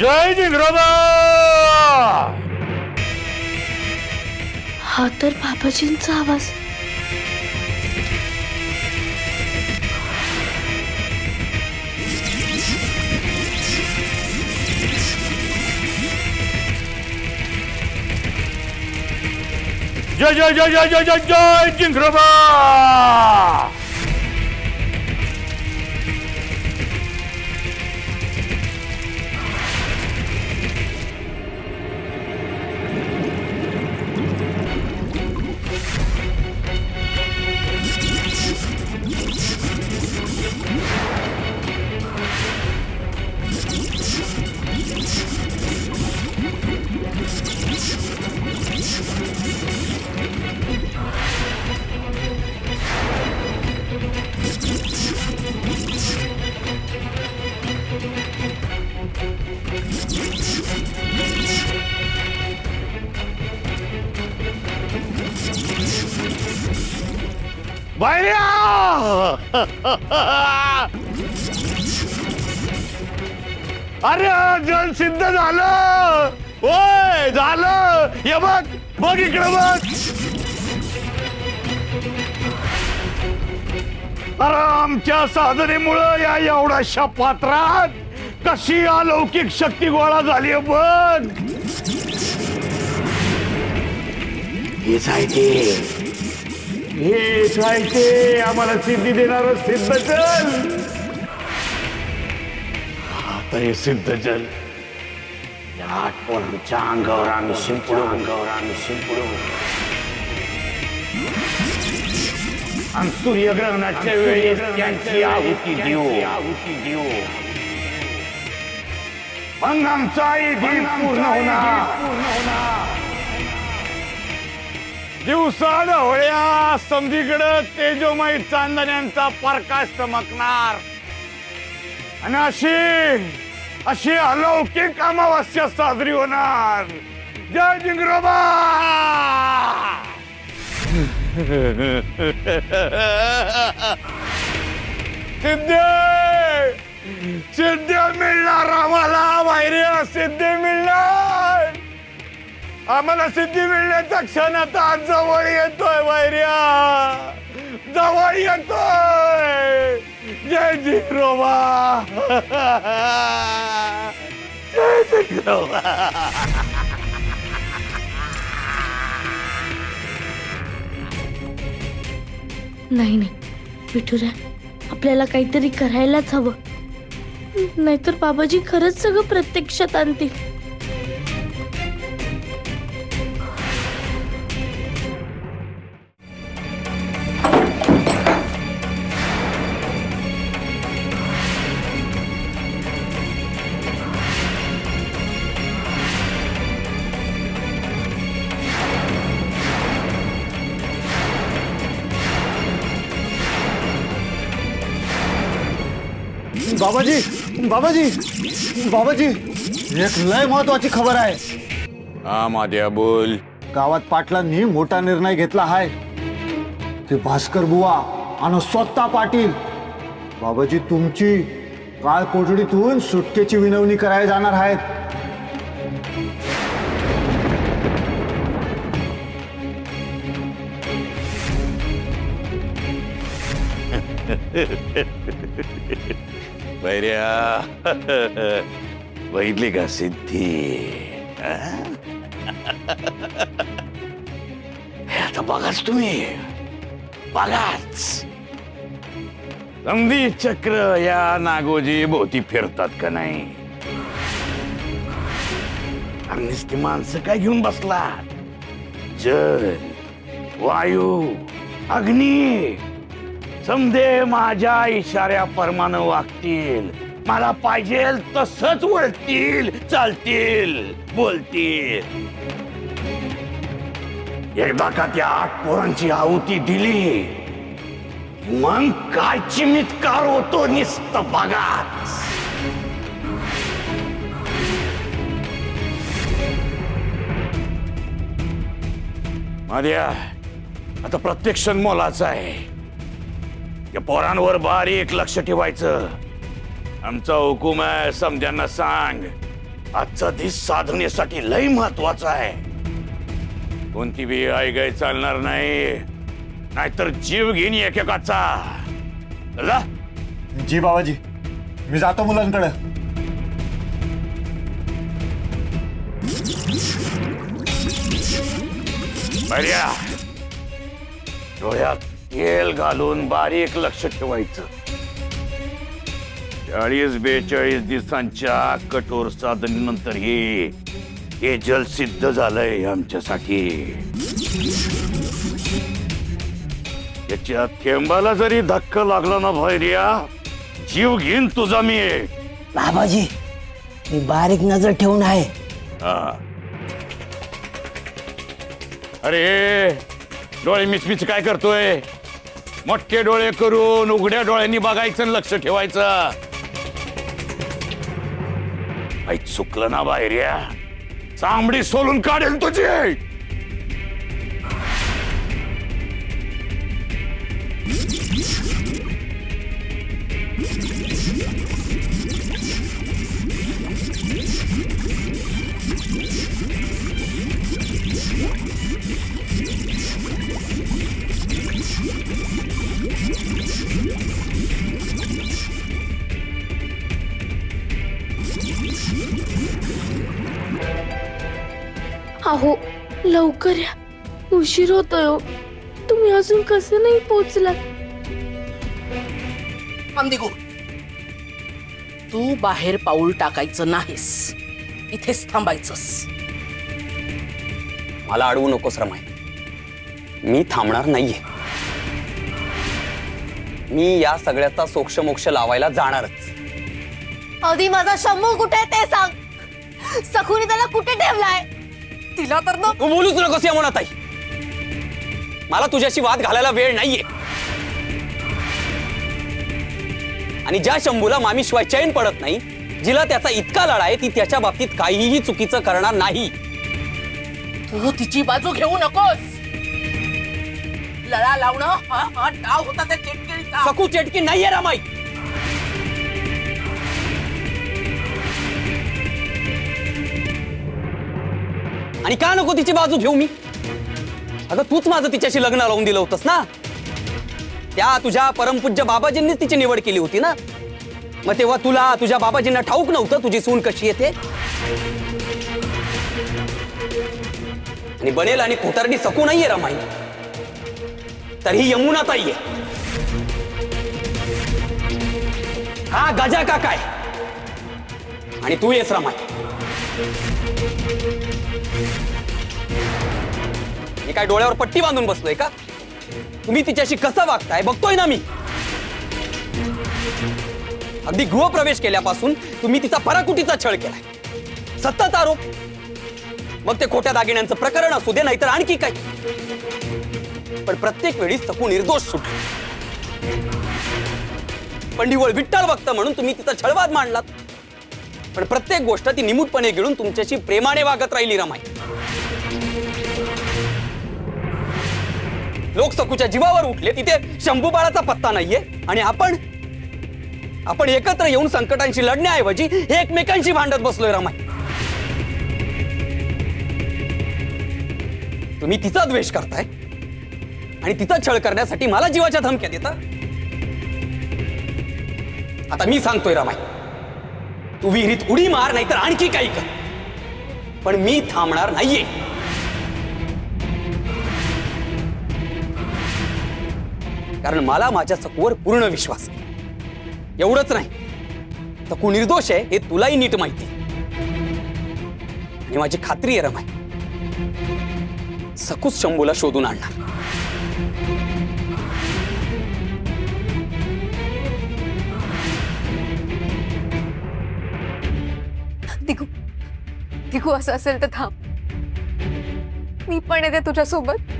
जय जिंगरोबा. हा तर बाबाजींचा आवाज. जय जय जय जय जय जय जय जिंगरोबा. बाहेर या. अरे जल सिद्ध झालं. ओय झालं. हे बघ बघ इकडे बघ. अरे आमच्या साधनेमुळं या एवढ्याशा पात्रात कशी अलौकिक शक्ती गोळा झाली बघ. हेच आहे ते आम्हाला सिद्धी देणार सिद्ध जल. आता हे सिद्ध जल या आठवणच्या अंगावर आम्ही शिंपडू आणि सूर्यग्रहणाच्या वेळेस त्यांची आहुती देऊ. मग आमचा दिन पूर्ण होणार. दिवसा ढवळ्या समधीकडं तेजोमय चांदण्यांचा प्रकाश चमकणार आणि अशी अलौकिक अमावस्या साजरी होणार. जय जिंगरोबा. सिद्ध मिळणार आम्हाला. बाहेर सिद्ध मिळणार. आम्हाला सिद्धी मिळण्याचा क्षण आता जवळ येतोय. बाहेर्या जवळ येतोय. जय जिंगरोबा. जय जिंगरोबा. नाही नाही विठुरा, आपल्याला काहीतरी करायलाच हवं, नाहीतर बाबाजी खरंच सगळं प्रत्यक्षात आणतील. बाबाजी बाबाजी बाबाजी, एक लय महत्वाची खबर आहे. हा माद्या बोल. गावात पाटलांनी मोठा निर्णय घेतला आहे. ते भास्कर बुवा आणि स्वतः पाटील बाबाजी तुमची काळ कोठडीतून सुटकेची विनवणी करायला जाणार आहेत. बैर्या बघितली का सिद्धी. हे आता बघाच तुम्ही बघाच. संधी चक्र या नागोजी भोवती फिरतात का नाही. आणि ती माणसं काय घेऊन बसला. जल, वायू, अग्नी समधे माझ्या इशाऱ्याप्रमाणे वागतील. मला पाहिजे तसंच वळतील, चालतील, बोलतील. एकदा का त्या 8 पोरांची आहुती दिली मग काय चमत्कार होतो नुसतं बघाच. माद्या आता प्रत्येक क्षण मोलाचा आहे. या पोरांवर बारीक लक्ष ठेवायचं. आमचा हुकूम आहे. समध्यांना सांग आजचा दिस साधनेसाठी लय महत्वाचा आहे. कोणती बी आई गाय चालणार नाही, नाहीतर जीव घेईन एकेकाचा. जा. जी बाबाजी, मी जातो मुलांकडे. बऱ्या डोळ्यात तेल घालून बारीक लक्ष ठेवायचं. 40-42 दिवसांच्या कठोर साधनेनंतर हे जल सिद्ध झालंय आमच्यासाठी. त्याच्या थेंबाला जरी धक्का लागला ना भैर्या, जीव घेईन तुझा मी. बाबाजी, मी बारीक नजर ठेवून आहे. हा. अरे डोळे मिचमिच काय करतोय? मोठे डोळे करून उघड्या डोळ्यांनी बघायचं आणि लक्ष ठेवायचं. आई चुकलं ना बाहेर्या, चांबडी सोलून काढेल तुझी. अहो लवकर या, उशीर होतोय हो. तुम्ही अजून कसं नाही पोचला? अंदिगो, तू बाहेर पाऊल टाकायचं नाहीस, इथेच थांबायचंस. मला अडवू नकोस रमाई, मी थांबणार नाहीये. मी या सगळ्याचा सोक्षमोक्ष लावायला जाणारच. आधी माझा शंभू कुठे आहे ते सांग. सखुनी त्याला कुठे ठेवलाय? तिला तर ना तू बोलूच नकोस या मनात. मला तुझ्याशी वाद घालायला वेळ नाहीये. आणि ज्या शंभूला मामीशिवाय चैन पडत नाही, जिला त्याचा इतका लढा आहे, ती त्याच्या बाबतीत काहीही चुकीचं करणार नाही. तू तिची बाजू घेऊ नकोस. लळा लावणं हा डाव होता त्या चेटकिळीचा. सकू चेटकी नाहीये रमाई. आणि का नको तिची बाजू घेऊ मी? अगं तूच माझं तिच्याशी लग्न लावून दिलं होतंस ना. त्या तुझ्या परमपूज्य बाबाजींनीच तिची निवड केली होती ना. मग तेव्हा तुला तुझ्या बाबाजींना ठाऊक नव्हतं तुझी सून कशी येते? आणि बनेल आणि खोटारडी सकू नाहीये रमाई, तर ही यमुना ताई आहे. हा गजा काका आहे आणि तू येस रमाई. मी काय डोळ्यावर पट्टी बांधून बसलोय का? तुम्ही तिच्याशी कसं वागताय बघतोय ना मी. अगदी गृहप्रवेश केल्यापासून तुम्ही तिचा पराकुटीचा छळ केलाय. सतत आरोप. मग ते खोट्या दागिन्यांचं प्रकरण असू दे, नाहीतर आणखी काय. पण प्रत्येक वेळी सकू निर्दोष सुटली. पण निव्वळ विठ्ठल भक्त म्हणून तुम्ही तिचा छळवाद मांडलात. पण प्रत्येक गोष्ट ती निमूटपणे गिळून तुमच्याशी प्रेमाने वागत राहिली रमाई. लोक सकूच्या जीवावर उठले, तिथे शंभू बाळाचा पत्ता नाहीये. आणि आपण एकत्र येऊन संकटांशी लढण्याऐवजी एकमेकांशी भांडत बसलोय रमाई. तुम्ही तिचा द्वेष करताय आणि तिचा छळ करण्यासाठी मला जीवाच्या धमक्या देता. आता मी सांगतोय रमाई, तू विहिरीत उडी मार, नाहीतर आणखी काही कर, पण मी थांबणार नाहीये. कारण मला माझ्या सकूवर पूर्ण विश्वास आहे. एवढंच नाही, सकू निर्दोष आहे हे तुलाही नीट माहिती. आणि माझी खात्री आहे रमाई, सकूच शंभूला शोधून आणणार. दिगू, दिगू असं असेल तर थांब. मी पण येते तुझ्यासोबत.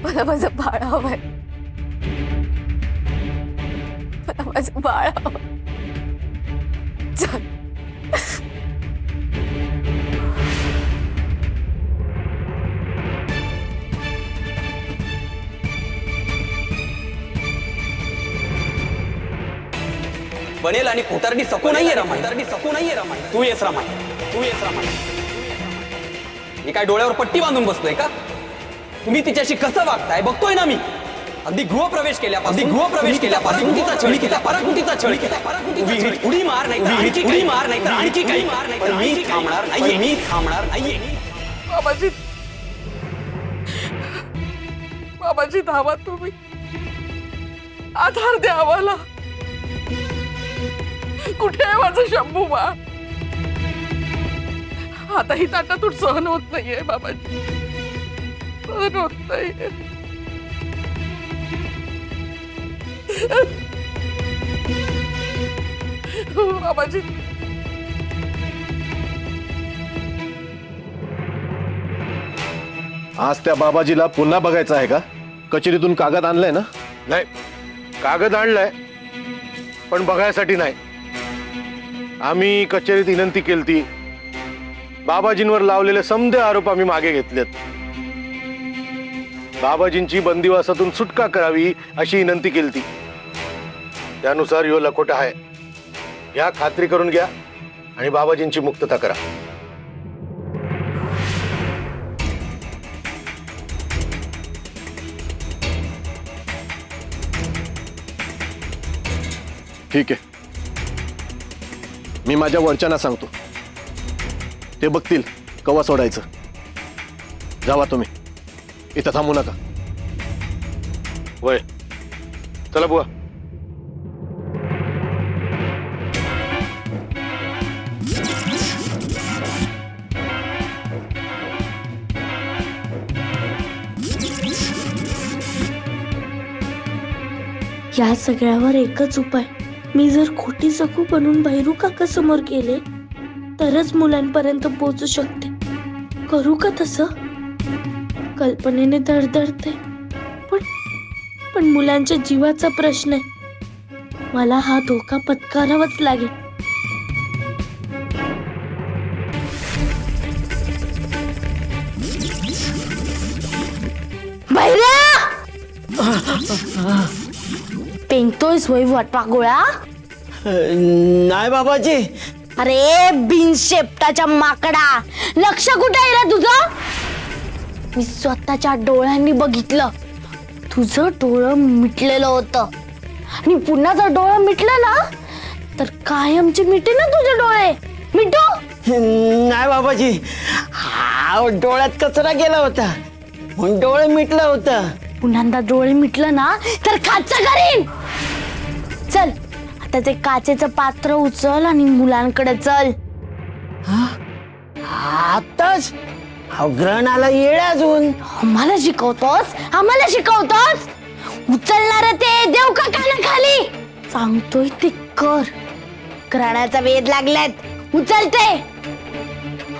मला माझं बाळ हवंय. मला माझं बाळ हवं. चल. बनेल आणि खोटारडी सकू नाहीये रमाई, सकू नाहीये रमाई. तू येस रमाई, तू येस रमाई. मी काय डोळ्यावर पट्टी बांधून बसलोय का? तुम्ही तिच्याशी कसं वागताय बघतोय ना मी. अगदी गृहप्रवेश केल्यापासून तिचा छळ, तिचा पराकुटीचा छळ केला. विहिरीत उडी मार नाही, उडी मार नाही तर आणखी काही मार नाही. पण मी थांबणार नाहीये, मी थांबणार नाहीये. बाबाजी, बाबाजी धावा तुम्ही, आधार द्या आम्हाला. कुठे आहे माझा शंभू बा? आता ही ताटातूट सहन होत नाहीये बाबाजी, सहन होत नाहीये. बाबाजी, आज त्या बाबाजीला पुन्हा बघायचं आहे का? कचेरीतून कागद आणलाय ना? नाही, कागद आणलाय पण बघायसाठी नाही. आम्ही कचेरीत विनंती केलती, बाबाजींवर लावलेले समदे आरोप आम्ही मागे घेतलेत. बाबाजींची बंदिवासातून सुटका करावी अशी विनंती केलती. त्यानुसार ह्यो लखोटा आहे. या खात्री करून घ्या आणि बाबाजींची मुक्तता करा. ठीक आहे, मी माझ्या वरच्यांना सांगतो, ते बघतील कवा सोडायचं. जावा तुम्ही, इथं थांबू नका. वय चला बुवा. या सगळ्यावर एकच उपाय, मी जर खोटी सकू बनून भैरू काका समोर गेले तरच मुलांपर्यंत पोहोचू शकते. करू का तसं? कल्पनेने धडधडते, पण मुलांच्या जीवाचा प्रश्न आहे. मला हा धोका पत्करावाच लागेल. पेंगतोयस वय वटवागोळा? नाही बाबाजी. अरे बिन शेपटाच्या माकडा, लक्ष कुठे आहे रे तुझं? मी स्वतःच्या डोळ्यांनी बघितलं, तुझं डोळं मिटलेलं होतं. आणि पुन्हा जर डोळं मिटलं ना तर कायमचे मिटे ना तुझे डोळे. मिटो. नाही बाबाजी, हा डोळ्यात कचरा गेला होता म्हणून डोळे मिटलं होतं. पुन्हा डोळे मिटलं ना तर खाचं करीन. चल आता ते काचेचं पात्र उचल आणि मुलांकडे चल. आताच ग्रहणाला येळ अजून. आम्हाला शिकवतोस? आम्हाला शिकवतोस? उचलणार ते देव का खाली? सांगतोय ते कर. ग्रहणाचा वेध लागलात, उचलते.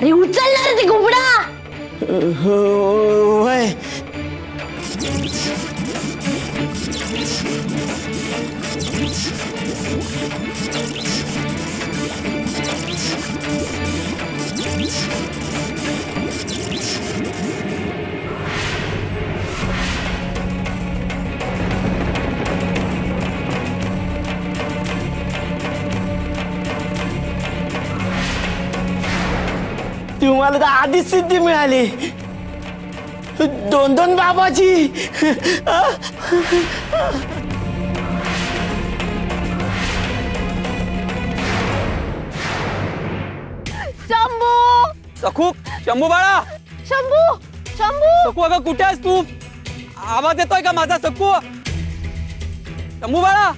अरे उचलणार ते घुबडा. वय तुम्हाला तर आधीच सिद्धी मिळाली. दोन दोन बाबाजी. शंभू, सखू, शंभू बाळा, शंभू, शंभू, सकू अगं कुठे आहेस तू? आवाज येतोय का माझा सकू? शंभू बाळा,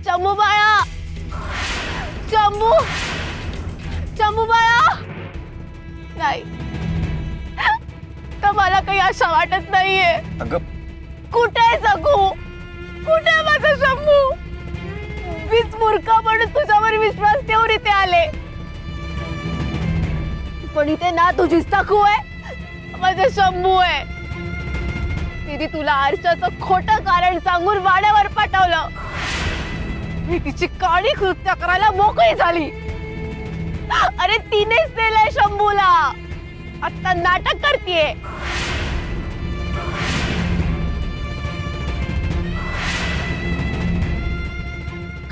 शंभू बाळा, शंभू, शंभू बाळा. नाही, तर मला काही आशा वाटत नाहीये. अगं कुठे आहे सकू? कुठे आहे माझा शंभू? मीच मूर्ख म्हणून तुझ्यावर विश्वास ठेवून इथे आले, पण इथे ना तुझी सकू आहे, माझा शंभू आहे. तिने तुला आरशाचं खोटं कारण सांगून वाड्यावर पाठवलं. मी तिची काळी कृत्य करायला मोकळी झाली. अरे तिनेच दिलंय शंभूला. आता नाटक करतीये.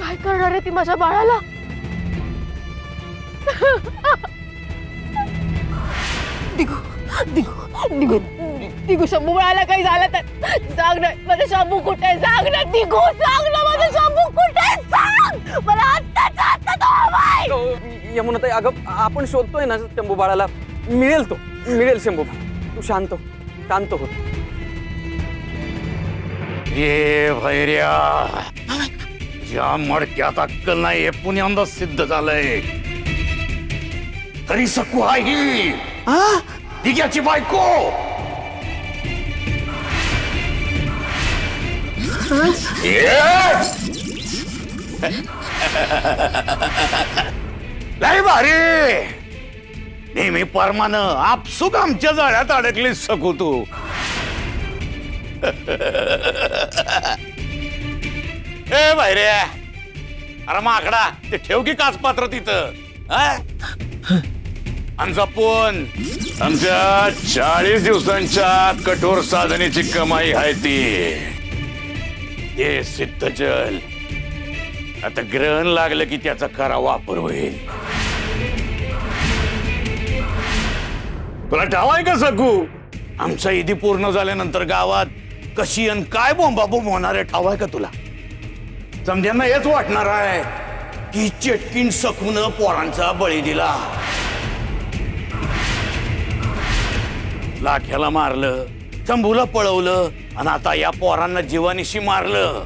काय करणार आहे ती माझ्या बाळाला? दिगू दिगू दिगू दिगू शंभू बाळाला काही झालं तर सांग ना, माझं शंभू कुठे आहे? सांग ना दिगू, सांग ना माझं शंभू कुठे आहे? सांग मला आत्ताच्या आत्ता तो हवाय. यमुनाताई, अगं आपण शोधतोय ना शंभू बाळाला. मिळेल शंभू बाळ. तू शांत हो. ये भैर्या, ज्या मडक्यात अक्कल नाही हे पुण्यांदा सिद्ध झालंय. तरी सकू आहे ही दिग्याची बायको. लय भारी. नेहमी परमानं आपसुक आमच्या जाळ्यात अडकलीस सकू तू. ए भैर्या, अरे माकडा, ते ठेव की काचपात्र तिथं. आणि जपून आमच्या 40 दिवसांच्या कठोर साधनेची कमाई आहे ती. हे सिद्धजल आता ग्रहण लागलं की त्याचा खरा वापर होईल. तुला ठावाय का सकू? आमचा ईदी पूर्ण झाल्यानंतर गावात कशी आणि काय बोंबाबोंब होणार आहे ठावाय का तुला? समजांना हेच वाटणार आहे की चेटकीन सकून पोरांचा बळी दिला. लाख्याला मारलं, शंभूला पळवलं आणि आता या पोरांना जीवानिशी मारलं.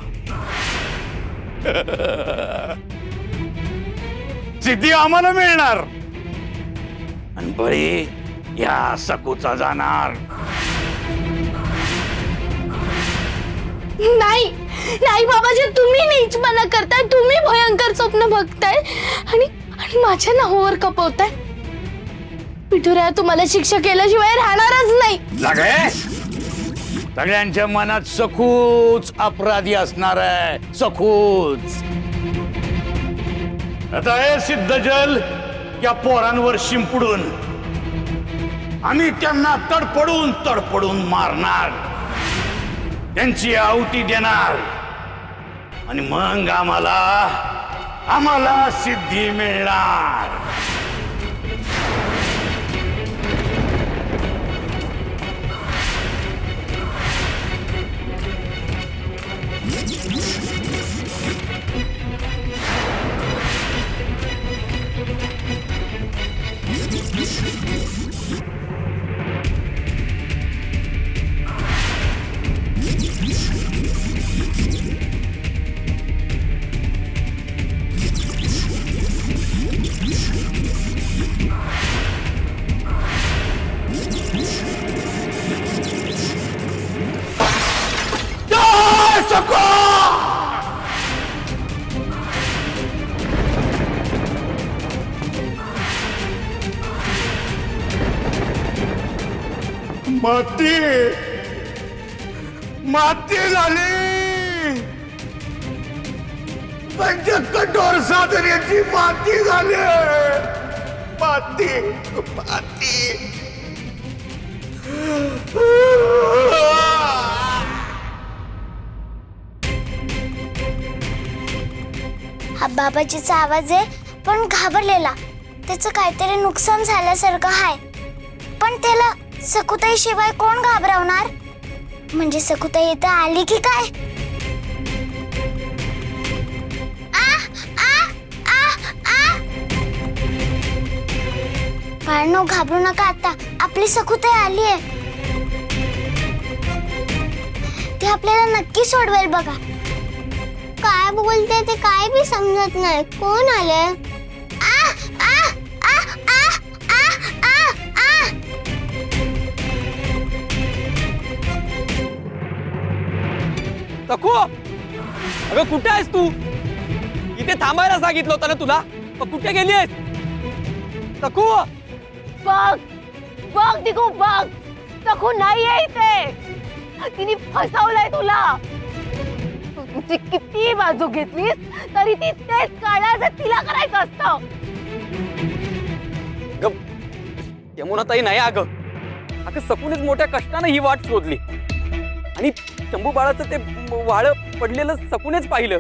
सिद्धी आम्हाला मिळणार आणि बळी या सकूचा जाणार. नाही नाही बाबाजी, तुम्ही नीचपणा करताय, तुम्ही भयंकर स्वप्न बघताय आणि माझ्या नावावर कपवताय. पिठुऱ्या, तुम्हाला शिक्षा केल्याशिवाय राहणारच नाही. लागे, सगळ्यांच्या मनात सकूच अपराधी असणार आहे. सकूच. आता हे सिद्धजल या पोरांवर शिंपडून आम्ही त्यांना तडपडून मारणार, त्यांची आहुती देणार आणि मग आम्हाला सिद्धी मिळणार. माती झाली, त्यांच्या कठोर साधनेची माती झाली. माती. हा बाबाजीचा आवाज आहे, पण घाबरलेला. त्याचं काहीतरी नुकसान झाल्यासारखं आहे. पण त्याला सकुताई शिवाय कोण घाबरवणार? म्हणजे सकुताई इथं आली की काय? बाळांनो, घाबरू नका. आता आपली सकुताई आली आहे. ती आपल्याला नक्की सोडवेल बघा. काय बोलते ते काय बी समजत नाही. कोण आले? सकू, अगं कुठे आहेस तू? इथे थांबायला सांगितलं होतं ना तुला, मग कुठे गेली आहेस? सकू, बघ दिगू, बघ. सकू नाहीये इथे. तिने फसवलंय तुला. तू तुझी किती बाजू घेतलीस तरी ती तेच काढायचं तिला करायचं असतं. यमुनाताई नाही अगं सकूनेच मोठ्या कष्टानं ही वाट शोधली आणि शंभू बाळाचं ते वाळं पडलेलं सकूनेच पाहिलं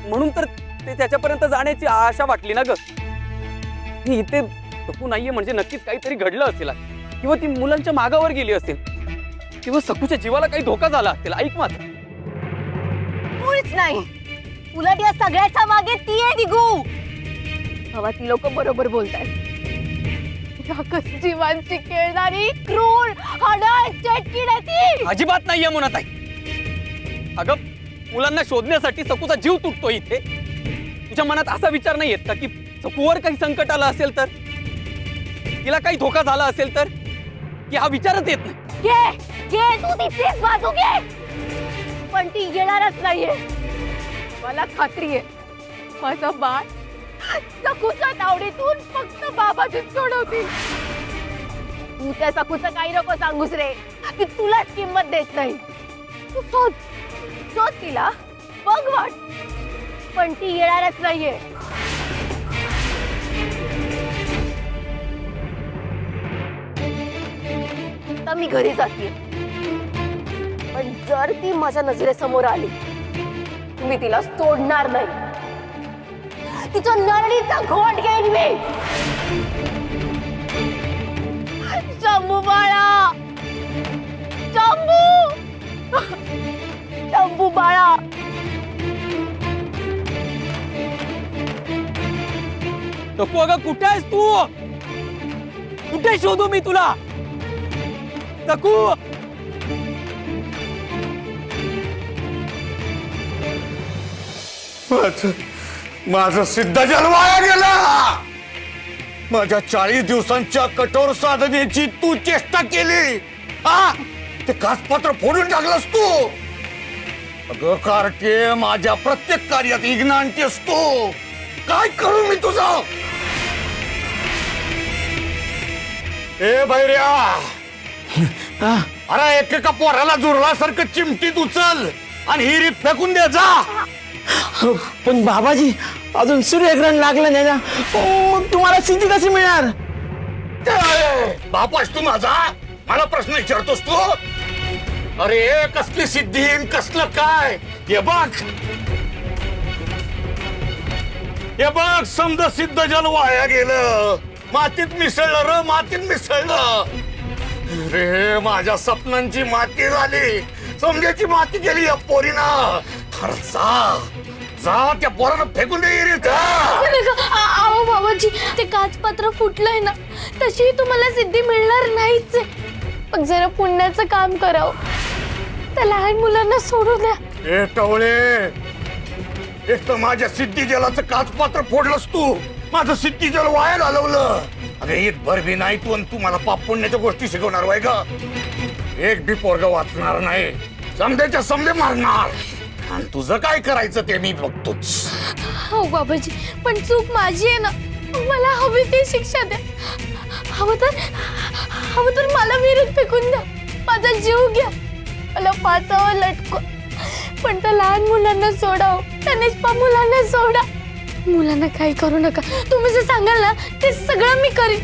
म्हणून तर ते त्याच्यापर्यंत जाण्याची आशा वाटली ना ग. ती इथे सकू नाहीये म्हणजे नक्कीच काहीतरी घडलं असेल, किंवा ती मुलांच्या मागावर गेली असेल, किंवा सकूच्या जीवाला काही धोका झाला असेल. ऐक मात्र, मुळीच नाही. उलट या सगळ्याच्या मागे ती आहे दिगू. बाबा, ती लोक बरोबर बोलतायत. जीवांची खेळणारी क्रूर हडळ चटकीण आहे ती. अजिबात नाहीये मुनाताई. अगं, मुलांना शोधण्यासाठी सकूचा जीव तुटतो इथे. तुझ्या मनात असा विचार नाही येत का की सकूवर काही संकट आलं असेल तर, तिला काही धोका झाला असेल तर, की हा विचारच येत नाही. घे तू तिचीच बाजू घे, पण ती येणारच नाहीये. मला खात्री आहे माझा बाळ सकूच्या तावडीतून फक्त बाबाजीच सोडवतील. तू त्या सकूचं काही नको सांगूस रे, की तुलाच किंमत देत नाही. तू शोध तिला, बघ वाट, पण ती येणारच नाहीये. आता मी घरी जाते, पण जर ती माझ्या नजरेसमोर आली, मी तिला सोडणार नाही. तिच्या नरडीचा घोट घेईन मी. शंभू बाळा, शंभू, शंभू बाळा. सकू, अगं कुठे आहेस तू? कुठे शोधू मी तुला? सकू, माझं सिद्धजल वाया गेला. माझ्या 40 दिवसांच्या कठोर साधनेची तू चेष्टा केली. ते काचपत्र फोडून टाकलंस तू. अगं कार्टे, माझ्या प्रत्येक कार्यात विघ्न आणतेस तू. काय करू मी तुझं? ए बैऱ्या, अरे एकेका पोराला जुरलासारखं चिमटीत उचल आणि हिरीत फेकून दे जा. पण बाबाजी, अजून सूर्यग्रहण लागलं नाही ना, मग तुम्हाला सिद्धी कशी मिळणार? बापास तू माझा मला प्रश्न विचारतोस तू? अरे कसली सिद्धी, कसलं काय? हे बघ समजा सिद्ध जल वाया गेलं, मातीत मिसळलं र, मातीत मिसळलं. रे माझ्या स्वप्नांची माती झाली, समजाची माती केली या पोरीनं. जा त्या पोरानं फेकून दे रे. आओ बाबाजी, ते काचपत्र फुटलंय ना, तशी तुम्हाला सिद्धी मिळणार नाहीच. पण जरा पुण्याचं काम करावं, त्या लहान मुलांना सोडू द्या. ए टवळे, एक तर माझ्या सिद्धी जलाचं काचपात्र फोडलंस तू, माझं सिद्धी जल वाया घालवलं. अगं एक भर बी नाही तू, आणि तू मला पाप पुण्याच्या गोष्टी शिकवणार वाय का? एक बी पोरग वाचणार नाही, समध्याच्या समधे मारणार. आणि तुझं काय करायचं ते मी बघतोच. हो बाबाजी, पण चूक माझी आहे ना, मला हवी ती शिक्षा द्या. हवं तर मला विहिरीत फेकून द्या, माझा जीव घ्या, मला पाचावर लटकवा, पण त्या लहान मुलांना सोडाव, त्या निष्पाप मुलांना सोडा. मुलांना काही करू नका. तुम्ही जे सांगाल ना ते सगळं मी करीन.